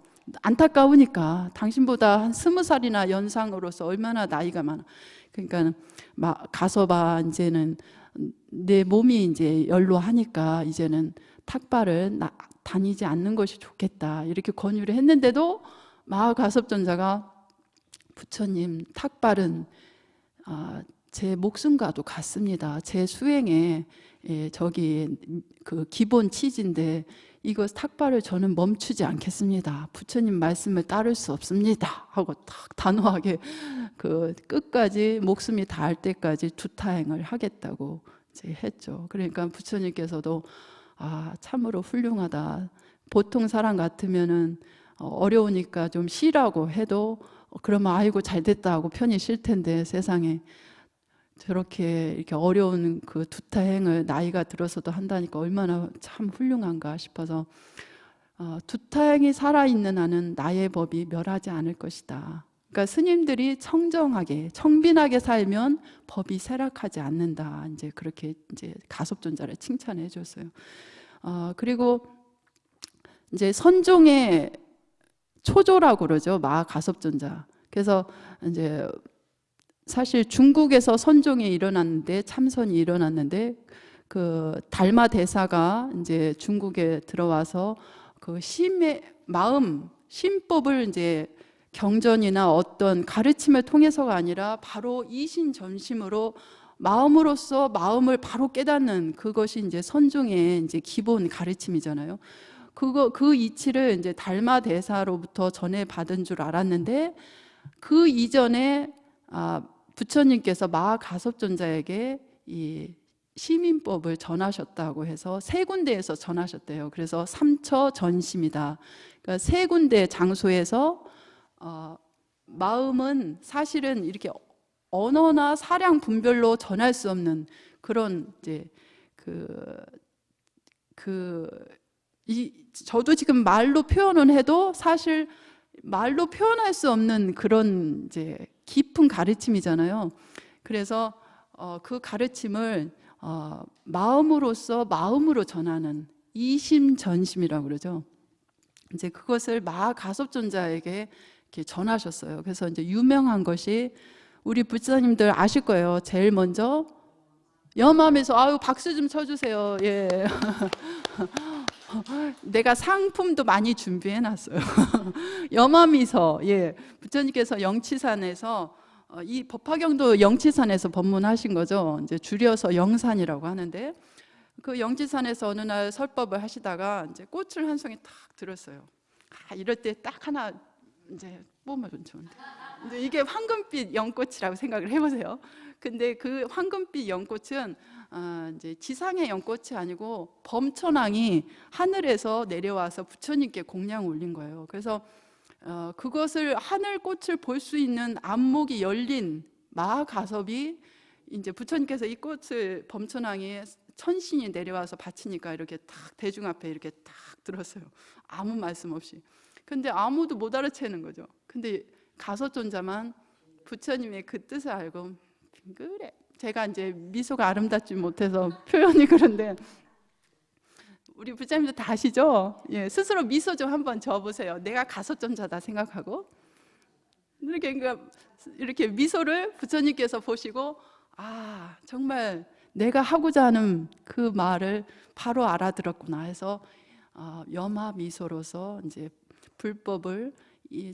안타까우니까 당신보다 한 20살이나 연상으로서 얼마나 나이가 많아. 그러니까 가서 봐 이제는 내 몸이 이제 연로하니까 이제는 탁발을 다니지 않는 것이 좋겠다 이렇게 권유를 했는데도 마하가섭존자가 부처님 탁발은 제 목숨과도 같습니다. 제 수행에 저기 그 기본 취지인데 이거 탁발을 저는 멈추지 않겠습니다. 부처님 말씀을 따를 수 없습니다. 하고 딱 단호하게 그 끝까지 목숨이 닿을 때까지 두타행을 하겠다고 이제 했죠. 그러니까 부처님께서도 참으로 훌륭하다. 보통 사람 같으면은 어려우니까 좀 쉬라고 해도 그러면 아이고 잘 됐다 하고 편히 쉴 텐데 세상에 저렇게 이렇게 어려운 그 두타행을 나이가 들어서도 한다니까 얼마나 참 훌륭한가 싶어서 두타행이 살아있는 한은 나의 법이 멸하지 않을 것이다. 그러니까 스님들이 청정하게 청빈하게 살면 법이 쇠락하지 않는다. 이제 그렇게 이제 가섭존자를 칭찬해 줬어요. 그리고 이제 선종의 초조라고 그러죠. 마하가섭존자. 그래서 이제 사실 중국에서 선종이 일어났는데 참선이 일어났는데 그 달마 대사가 이제 중국에 들어와서 그 심의 마음 심법을 이제 경전이나 어떤 가르침을 통해서가 아니라 바로 이신전심으로 마음으로써 마음을 바로 깨닫는 그것이 이제 선종의 이제 기본 가르침이잖아요. 그 이치를 이제 달마 대사로부터 전해 받은 줄 알았는데 그 이전에 부처님께서 마하가섭존자에게 이 시민법을 전하셨다고 해서 세 군데에서 전하셨대요. 그래서 삼처전심이다. 그러니까 세 군데 장소에서 마음은 사실은 이렇게 언어나 사량 분별로 전할 수 없는 그런 이제 저도 지금 말로 표현은 해도 사실 말로 표현할 수 없는 그런 이제 깊은 가르침이잖아요. 그래서 그 가르침을 마음으로써 마음으로 전하는 이심전심이라고 그러죠. 이제 그것을 마하가섭존자에게 이렇게 전하셨어요. 그래서 이제 유명한 것이 우리 부처님들 아실 거예요. 제일 먼저 염암에서 아유 박수 좀 쳐주세요. 예. 내가 상품도 많이 준비해 놨어요. 염암이서 예. 부처님께서 영치산에서 이 법화경도 영치산에서 법문하신 거죠. 이제 줄여서 영산이라고 하는데 그 영치산에서 어느 날 설법을 하시다가 이제 꽃을 한 송이 탁 들었어요. 이럴 때 딱 하나 이제 뽑으면 좋은데 이게 황금빛 연꽃이라고 생각을 해보세요. 근데 그 황금빛 연꽃은 이제 지상의 연꽃이 아니고 범천왕이 하늘에서 내려와서 부처님께 공양 올린 거예요. 그래서 그것을 하늘꽃을 볼 수 있는 안목이 열린 마하가섭이 이제 부처님께서 이 꽃을 범천왕이 천신이 내려와서 바치니까 이렇게 탁 대중 앞에 이렇게 탁 들었어요. 아무 말씀 없이. 근데 아무도 못 알아채는 거죠. 근데 가섭존자만 부처님의 그 뜻을 알고 그래. 제가 이제 미소가 아름답지 못해서 표현이 그런데 우리 부처님도 다 아시죠? 예, 스스로 미소 좀 한번 지어보세요. 내가 가섭존자다 생각하고 이렇게 미소를 부처님께서 보시고 정말 내가 하고자 하는 그 말을 바로 알아들었구나 해서 염화 미소로서 이제 불법을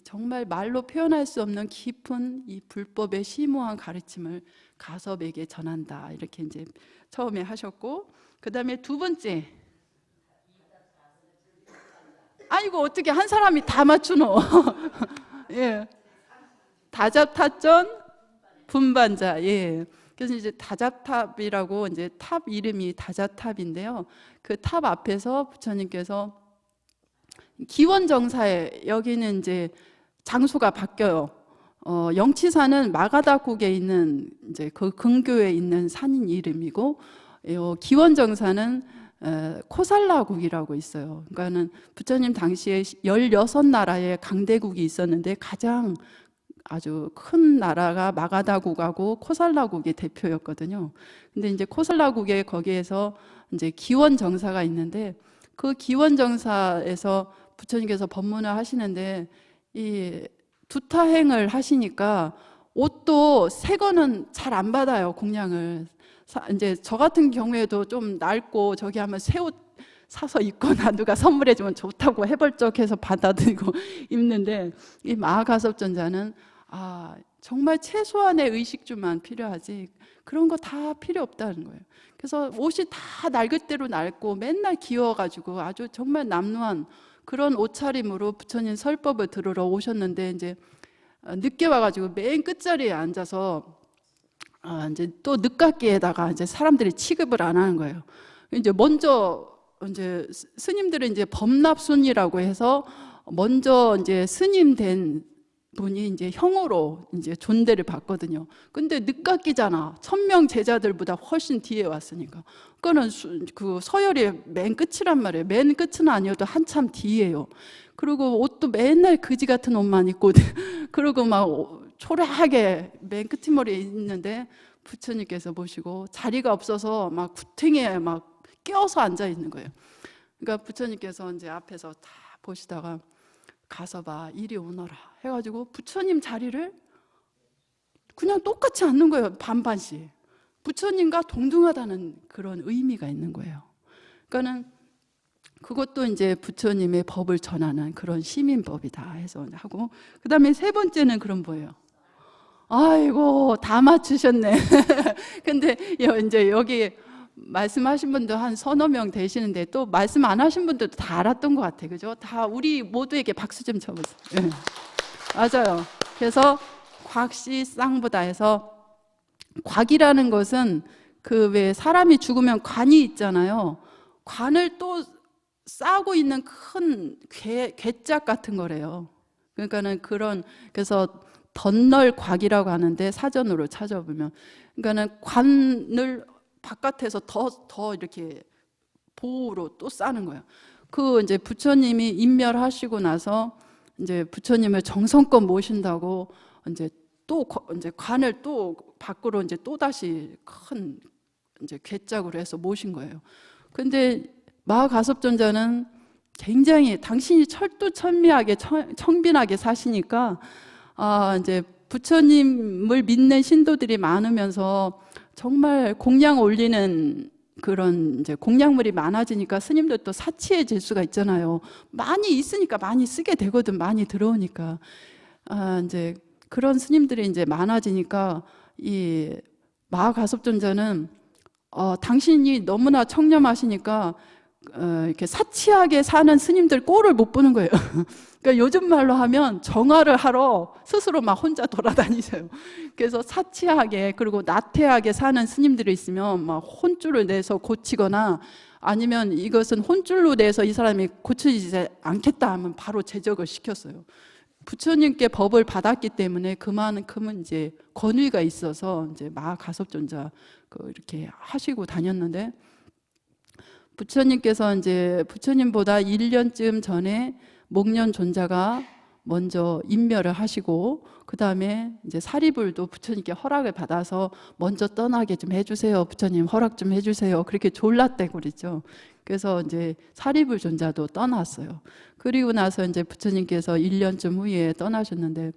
정말 말로 표현할 수 없는 깊은 이 불법의 심오한 가르침을 가섭에게 전한다 이렇게 이제 처음에 하셨고 그 다음에 두 번째 아이고 어떻게 한 사람이 다 맞추노? 예. 다잡탑전 분반자. 예. 그래서 이제 다잡탑이라고 이제 탑 이름이 다잡탑인데요. 그 탑 앞에서 부처님께서 기원정사에 여기는 이제 장소가 바뀌어요. 영치산은 마가다국에 있는 이제 그 근교에 있는 산인 이름이고, 기원정사는 코살라국이라고 있어요. 그러니까는 부처님 당시에 16나라의 강대국이 있었는데 가장 아주 큰 나라가 마가다국하고 코살라국이 대표였거든요. 근데 이제 코살라국에 거기에서 이제 기원정사가 있는데 그 기원정사에서 부처님께서 법문을 하시는데 이 두타행을 하시니까 옷도 새 거는 잘 안 받아요, 공양을. 이제 저 같은 경우에도 좀 낡고 저기 하면 새 옷 사서 입거나 누가 선물해 주면 좋다고 해벌쩍해서 받아들이고 입는데, 이 마하가섭전자는 정말 최소한의 의식주만 필요하지 그런 거 다 필요 없다는 거예요. 그래서 옷이 다 낡을 대로 낡고 맨날 귀여워가지고 아주 정말 남루한 그런 옷차림으로 부처님 설법을 들으러 오셨는데, 이제 늦게 와가지고 맨 끝자리에 앉아서 이제 또 늦깎이에다가 이제 사람들이 취급을 안 하는 거예요. 이제 먼저 이제 스님들은 이제 법납순이라고 해서 먼저 이제 스님 된 분이 이제 형으로 이제 존대를 받거든요. 근데 늦깎이잖아. 1000명 제자들보다 훨씬 뒤에 왔으니까. 그거는 그 서열이 맨 끝이란 말이에요. 맨 끝은 아니어도 한참 뒤에요. 그리고 옷도 맨날 그지 같은 옷만 입고 그리고 막 초라하게 맨 끝머리에 있는데 부처님께서 보시고 자리가 없어서 막 구탱이에 막 껴서 앉아 있는 거예요. 그러니까 부처님께서 이제 앞에서 다 보시다가 가서 봐, 이리 오너라 해가지고 부처님 자리를 그냥 똑같이 앉는 거예요. 반반씩. 부처님과 동등하다는 그런 의미가 있는 거예요. 그러니까는 그것도 이제 부처님의 법을 전하는 그런 시민법이다 해서 하고, 그 다음에 세 번째는 그런 거예요. 아이고 다 맞추셨네. 근데 이제 여기 말씀하신 분도 한 서너 명 되시는데 또 말씀 안 하신 분들도 다 알았던 것 같아요. 그죠? 다 우리 모두에게 박수 좀 쳐보세요. 네. 맞아요. 그래서 곽씨 쌍부다 해서, 곽이라는 것은 그 왜 사람이 죽으면 관이 있잖아요. 관을 또 싸고 있는 큰 괴짝 같은 거래요. 그러니까는 그래서 덧널곽이라고 하는데 사전으로 찾아보면, 그러니까는 관을 바깥에서 더 이렇게 보호로 또 싸는 거예요. 그 이제 부처님이 인멸하시고 나서 이제 부처님을 정성껏 모신다고 이제 또 이제 관을 또 밖으로 이제 또 다시 큰 이제 괴짝으로 해서 모신 거예요. 근데 마하가섭전자는 굉장히 당신이 철두철미하게 청빈하게 사시니까 이제 부처님을 믿는 신도들이 많으면서 정말 공양 올리는 그런 이제 공양물이 많아지니까 스님들도 사치해질 수가 있잖아요. 많이 있으니까 많이 쓰게 되거든. 많이 들어오니까. 이제 그런 스님들이 이제 많아지니까 이 마하가섭전자는 당신이 너무나 청렴하시니까 이렇게 사치하게 사는 스님들 꼴을 못 보는 거예요. 그러니까 요즘 말로 하면 정화를 하러 스스로 막 혼자 돌아다니세요. 그래서 사치하게 그리고 나태하게 사는 스님들이 있으면 막 혼줄을 내서 고치거나, 아니면 이것은 혼줄로 내서 이 사람이 고치지 않겠다 하면 바로 제적을 시켰어요. 부처님께 법을 받았기 때문에 그만큼은 이제 권위가 있어서 이제 마하가섭전자 이렇게 하시고 다녔는데, 부처님께서 이제 부처님보다 1년쯤 전에 목련존자가 먼저 인멸을 하시고, 그 다음에 이제 사리불도 부처님께 허락을 받아서 먼저 떠나게 좀 해주세요. 부처님 허락 좀 해주세요. 그렇게 졸랐대고 그랬죠. 그래서 이제 사리불 존자도 떠났어요. 그리고 나서 이제 부처님께서 1년쯤 후에 떠나셨는데,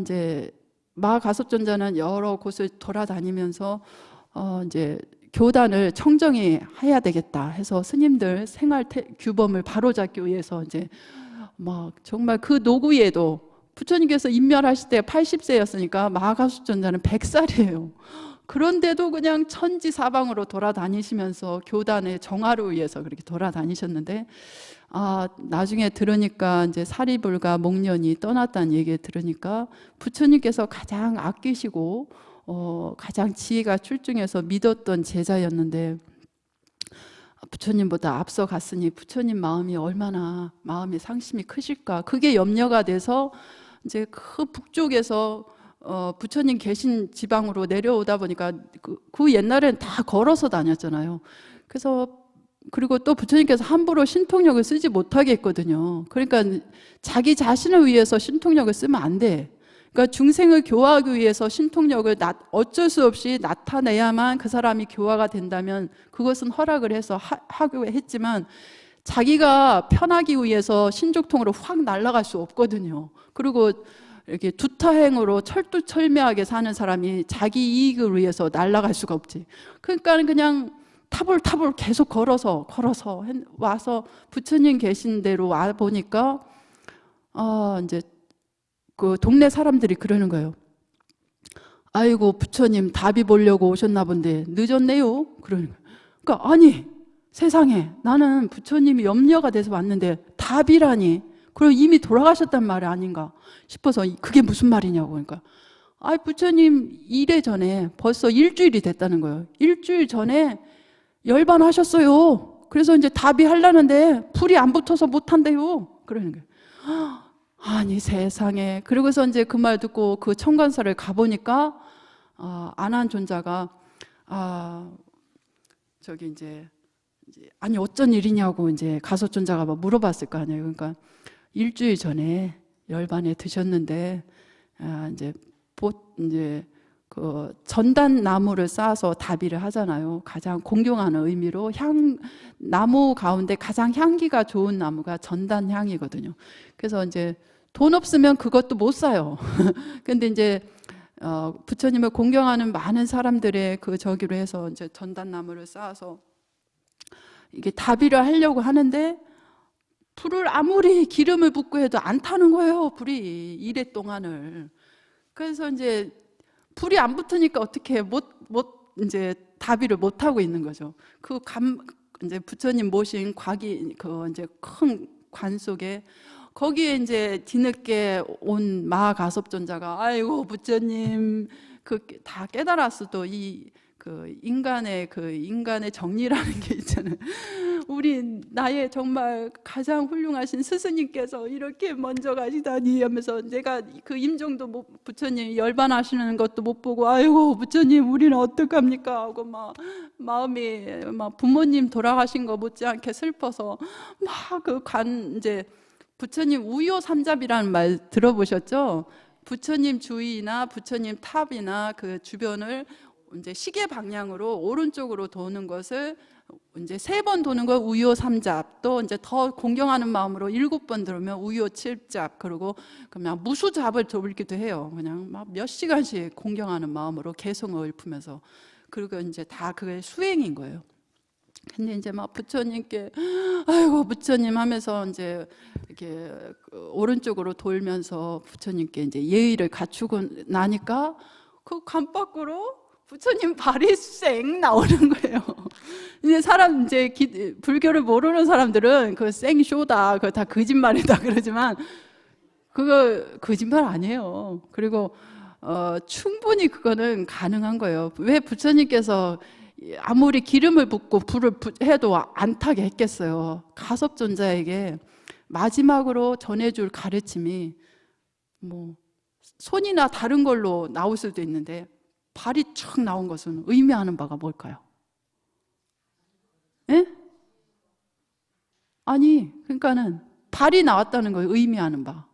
이제 마하가섭전자는 여러 곳을 돌아다니면서 이제 교단을 청정히 해야 되겠다 해서 스님들 생활 규범을 바로잡기 위해서 이제 막 정말 그 노구에도 부처님께서 인멸하실 때 80세였으니까 마하가섭전자는 100살이에요. 그런데도 그냥 천지사방으로 돌아다니시면서 교단의 정화를 위해서 그렇게 돌아다니셨는데, 나중에 들으니까 이제 사리불가 목련이 떠났다는 얘기 들으니까 부처님께서 가장 아끼시고 가장 지혜가 출중해서 믿었던 제자였는데, 부처님보다 앞서 갔으니 부처님 마음이 얼마나 마음의 상심이 크실까, 그게 염려가 돼서 이제 그 북쪽에서 부처님 계신 지방으로 내려오다 보니까 그 옛날엔 다 걸어서 다녔잖아요. 그리고 또 부처님께서 함부로 신통력을 쓰지 못하게 했거든요. 그러니까 자기 자신을 위해서 신통력을 쓰면 안 돼. 그러니까 중생을 교화하기 위해서 신통력을 어쩔 수 없이 나타내야만 그 사람이 교화가 된다면 그것은 허락을 해서 하기로 했지만, 자기가 편하기 위해서 신족통으로 확 날아갈 수 없거든요. 그리고 이렇게 두타행으로 철두철미하게 사는 사람이 자기 이익을 위해서 날아갈 수가 없지. 그러니까 그냥 타불타불 계속 걸어서 와서 부처님 계신 데로 와 보니까 이제 그 동네 사람들이 그러는 거예요. 아이고, 부처님 답이 보려고 오셨나 본데 늦었네요. 그러는 거예요. 그러니까 아니, 세상에, 나는 부처님이 염려가 돼서 왔는데 답이라니, 그리고 이미 돌아가셨단 말이 아닌가 싶어서 그게 무슨 말이냐고. 그러니까 부처님 이래 전에 벌써 일주일이 됐다는 거예요. 일주일 전에 열반하셨어요. 그래서 이제 답이 하려는데 불이 안 붙어서 못 한대요. 그러는 거예요. 아니 세상에. 그러고서 이제 그 말 듣고 그 청관사를 가보니까 안한존자가 저기 이제 아니 어쩐 일이냐고 이제 가소존자가 막 물어봤을 거 아니에요. 그러니까 일주일 전에 열반에 드셨는데 이제 그 전단 나무를 쌓아서 다비를 하잖아요. 가장 공경하는 의미로 나무 가운데 가장 향기가 좋은 나무가 전단향이거든요. 그래서 이제 돈 없으면 그것도 못 사요. 근데 이제 부처님을 공경하는 많은 사람들의 그 저기로 해서 이제 전단나무를 쌓아서 이게 다비를 하려고 하는데 불을 아무리 기름을 붓고 해도 안 타는 거예요. 불이 이래 동안을. 그래서 이제 불이 안 붙으니까 어떻게 이제 다비를 못 하고 있는 거죠. 이제 부처님 모신 이제 큰 관 속에 거기에 이제 뒤늦게 온 마가섭존자가 아이고 부처님 다 깨달았어도 인간의 정리라는 게 있잖아요. 나의 정말 가장 훌륭하신 스승님께서 이렇게 먼저 가시다니 하면서 내가 그 임종도 부처님 열반하시는 것도 못 보고 아이고 부처님 우리는 어떡합니까 하고 마음이 부모님 돌아가신 거 못지않게 슬퍼서 이제 부처님 우효삼잡이라는 말 들어보셨죠? 부처님 주위나 부처님 탑이나 그 주변을 이제 시계 방향으로 오른쪽으로 도는 것을 이제 3번 도는 걸 우효삼잡, 또 이제 더 공경하는 마음으로 7번 들으면 우효칠잡, 그리고 그냥 무수잡을 들기도 해요. 그냥 몇 시간씩 공경하는 마음으로 개성을 읊으면서. 그리고 이제 다 그게 수행인 거예요. 근데 이제 부처님께 아이고 부처님 하면서 이제 이렇게 오른쪽으로 돌면서 부처님께 이제 예의를 갖추고 나니까 그 관 밖으로 부처님 발이 쌩 나오는 거예요. 이제 불교를 모르는 사람들은 그 생쇼다, 그거 다 거짓말이다 그러지만 그거 거짓말 아니에요. 그리고 충분히 그거는 가능한 거예요. 왜 부처님께서 아무리 기름을 붓고 불을 해도 안 타게 했겠어요. 가섭존자에게 마지막으로 전해줄 가르침이 손이나 다른 걸로 나올 수도 있는데 발이 쭉 나온 것은 의미하는 바가 뭘까요? 예? 아니, 그러니까는 발이 나왔다는 걸 의미하는 바.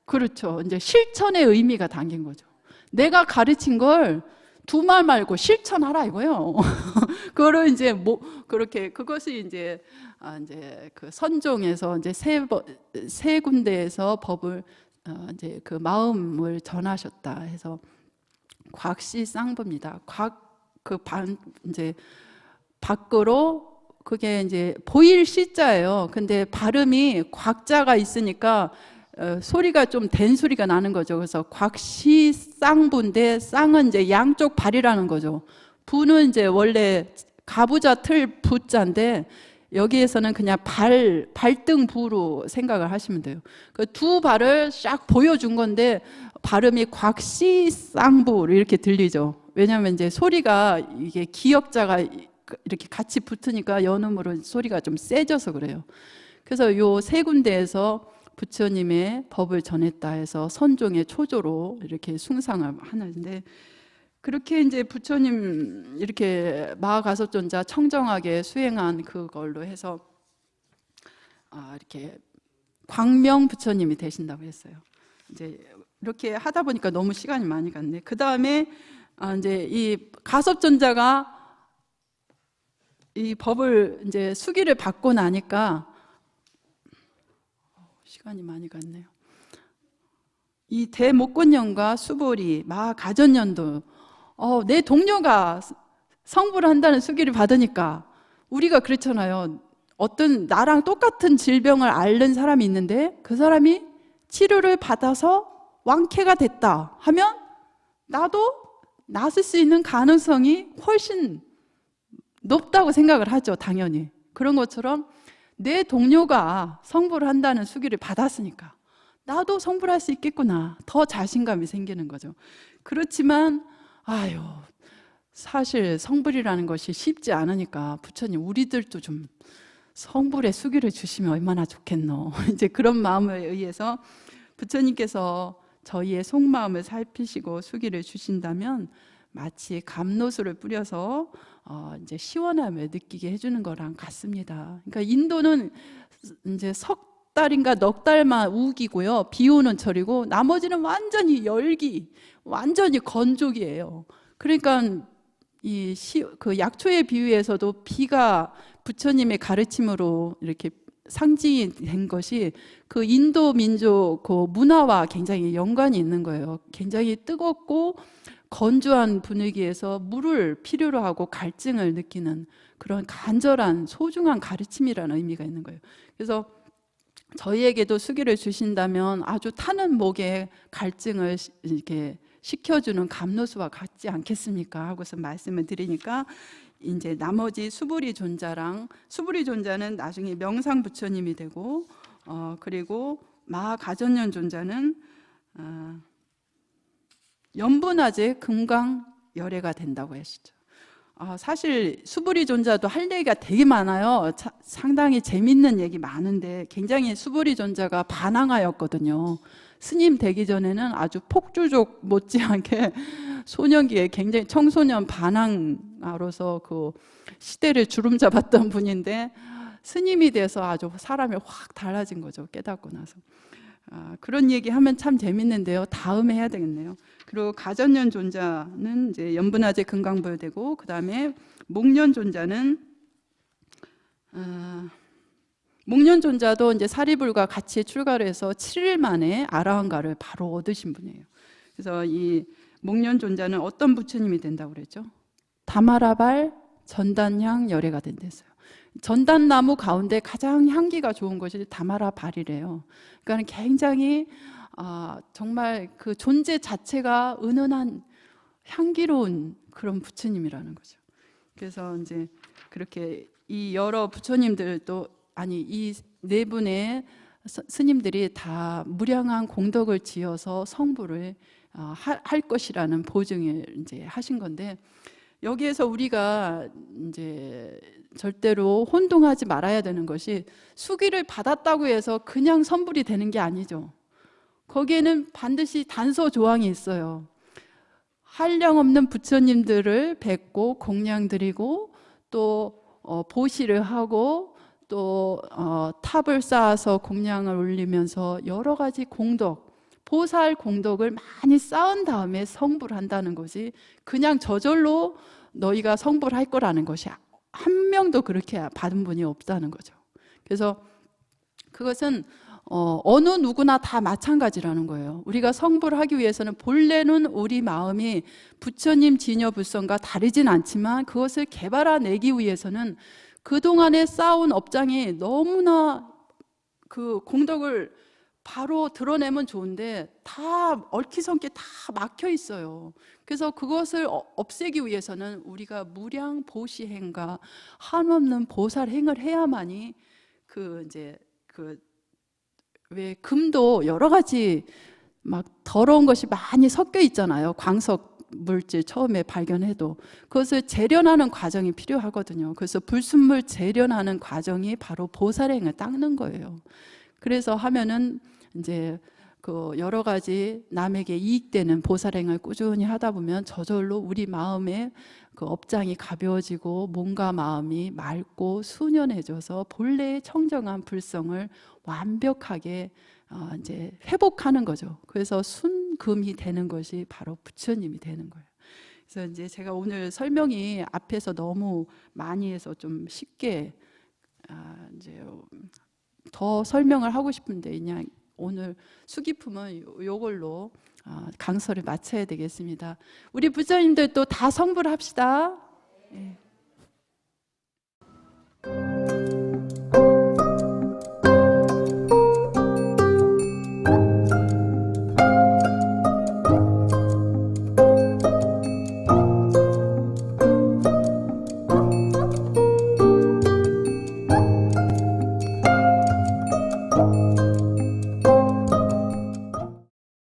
그렇죠. 이제 실천의 의미가 담긴 거죠. 내가 가르친 걸 두 말 말고 실천하라 이거요. 그거를 이제 그것이 이제 그 선종에서 이제 세 군데에서 법을 이제 그 마음을 전하셨다 해서 곽시쌍부입니다. 이제 밖으로 그게 이제 보일 시자예요. 근데 발음이 곽자가 있으니까 소리가 좀 된 소리가 나는 거죠. 그래서 곽시쌍부인데 쌍은 이제 양쪽 발이라는 거죠. 부는 이제 원래 가부좌 틀 부자인데 여기에서는 그냥 발등 부로 생각을 하시면 돼요. 그 두 발을 쫙 보여준 건데 발음이 곽시쌍부 이렇게 들리죠. 왜냐하면 이제 소리가 이게 기역자가 이렇게 같이 붙으니까 연음으로 소리가 좀 세져서 그래요. 그래서 요 세 군데에서 부처님의 법을 전했다 해서 선종의 초조로 이렇게 숭상을 하는데, 그렇게 이제 부처님 이렇게 마하가섭존자 청정하게 수행한 그걸로 해서 이렇게 광명 부처님이 되신다고 했어요. 이제 이렇게 하다 보니까 너무 시간이 많이 갔네. 그 다음에 이제 이 가섭존자가 이 법을 이제 수기를 받고 나니까 시간이 많이 갔네요. 이 대목곤년과 수보리 마가전년도 내 동료가 성불을 한다는 수기를 받으니까, 우리가 그렇잖아요. 어떤 나랑 똑같은 질병을 앓는 사람이 있는데 그 사람이 치료를 받아서 완쾌가 됐다 하면 나도 낫을 수 있는 가능성이 훨씬 높다고 생각을 하죠. 당연히. 그런 것처럼 내 동료가 성불을 한다는 수기를 받았으니까 나도 성불할 수 있겠구나, 더 자신감이 생기는 거죠. 그렇지만 사실 성불이라는 것이 쉽지 않으니까 부처님 우리들도 좀 성불의 수기를 주시면 얼마나 좋겠노. 이제 그런 마음에 의해서 부처님께서 저희의 속마음을 살피시고 수기를 주신다면 마치 감로수를 뿌려서 이제 시원함을 느끼게 해주는 거랑 같습니다. 그러니까 인도는 이제 석 달인가 넉 달만 우기고요, 비 오는 철이고 나머지는 완전히 열기, 완전히 건조기예요. 그러니까 그 약초의 비유에서도 비가 부처님의 가르침으로 이렇게 상징이 된 것이 그 인도 민족 그 문화와 굉장히 연관이 있는 거예요. 굉장히 뜨겁고 건조한 분위기에서 물을 필요로 하고 갈증을 느끼는 그런 간절한 소중한 가르침이라는 의미가 있는 거예요. 그래서 저희에게도 수기를 주신다면 아주 타는 목에 갈증을 이렇게 식혀주는 감로수와 같지 않겠습니까? 하고서 말씀을 드리니까 이제 나머지 수부리 존자랑, 수부리 존자는 나중에 명상 부처님이 되고 그리고 마하가전년 존자는 연분화제 금강 열애가 된다고 하시죠. 사실 수부리 존자도 할 얘기가 되게 많아요. 상당히 재밌는 얘기 많은데 굉장히 수부리 존자가 반항하였거든요. 스님 되기 전에는 아주 폭주족 못지않게 소년기에 굉장히 청소년 반항아로서 그 시대를 주름 잡았던 분인데 스님이 돼서 아주 사람이 확 달라진 거죠. 깨닫고 나서. 그런 얘기 하면 참 재밌는데요. 다음에 해야 되겠네요. 그리고 가전년 존자는 이제 연분화제 금강보여되고, 그 다음에 목련 존자는 목련 존자도 이제 사리불과 같이 출가를 해서 7일 만에 아라한가를 바로 얻으신 분이에요. 그래서 이 목련 존자는 어떤 부처님이 된다고 그랬죠? 다마라발 전단향 열애가 된댔어요. 전단나무 가운데 가장 향기가 좋은 것이 다마라발이래요. 그러니까 굉장히 정말 그 존재 자체가 은은한 향기로운 그런 부처님이라는 거죠. 그래서 이제 그렇게 이 여러 부처님들도 이 네 분의 스님들이 다 무량한 공덕을 지어서 성불을 할 것이라는 보증을 이제 하신 건데, 여기에서 우리가 이제 절대로 혼동하지 말아야 되는 것이 수기를 받았다고 해서 그냥 선불이 되는 게 아니죠. 거기에는 반드시 단서 조항이 있어요. 한량없는 부처님들을 뵙고 공양 드리고 또 보시를 하고 또 탑을 쌓아서 공양을 올리면서 여러 가지 공덕, 보살 공덕을 많이 쌓은 다음에 성불한다는 것이 그냥 저절로 너희가 성불할 거라는 것이 한 명도 그렇게 받은 분이 없다는 거죠. 그래서 그것은 어느 누구나 다 마찬가지라는 거예요. 우리가 성불하기 위해서는 본래는 우리 마음이 부처님 진여불성과 다르진 않지만 그것을 개발해내기 위해서는 그동안에 쌓아온 업장이 너무나 그 공덕을 바로 드러내면 좋은데 다 얽히성기 다 막혀 있어요. 그래서 그것을 없애기 위해서는 우리가 무량보시행과 한없는 보살행을 해야만이 왜 금도 여러 가지 막 더러운 것이 많이 섞여 있잖아요. 광석 물질 처음에 발견해도 그것을 재련하는 과정이 필요하거든요. 그래서 불순물 재련하는 과정이 바로 보살행을 닦는 거예요. 그래서 하면은 이제 그 여러 가지 남에게 이익되는 보살행을 꾸준히 하다 보면 저절로 우리 마음의 그 업장이 가벼워지고 몸과 마음이 맑고 순연해져서 본래의 청정한 불성을 완벽하게 이제 회복하는 거죠. 그래서 순금이 되는 것이 바로 부처님이 되는 거예요. 그래서 이제 제가 오늘 설명이 앞에서 너무 많이 해서 좀 쉽게 이제 더 설명을 하고 싶은데 그냥 오늘 수기품은 요걸로 강서를 마쳐야 되겠습니다. 우리 부처님들 또 다 성불합시다. 네.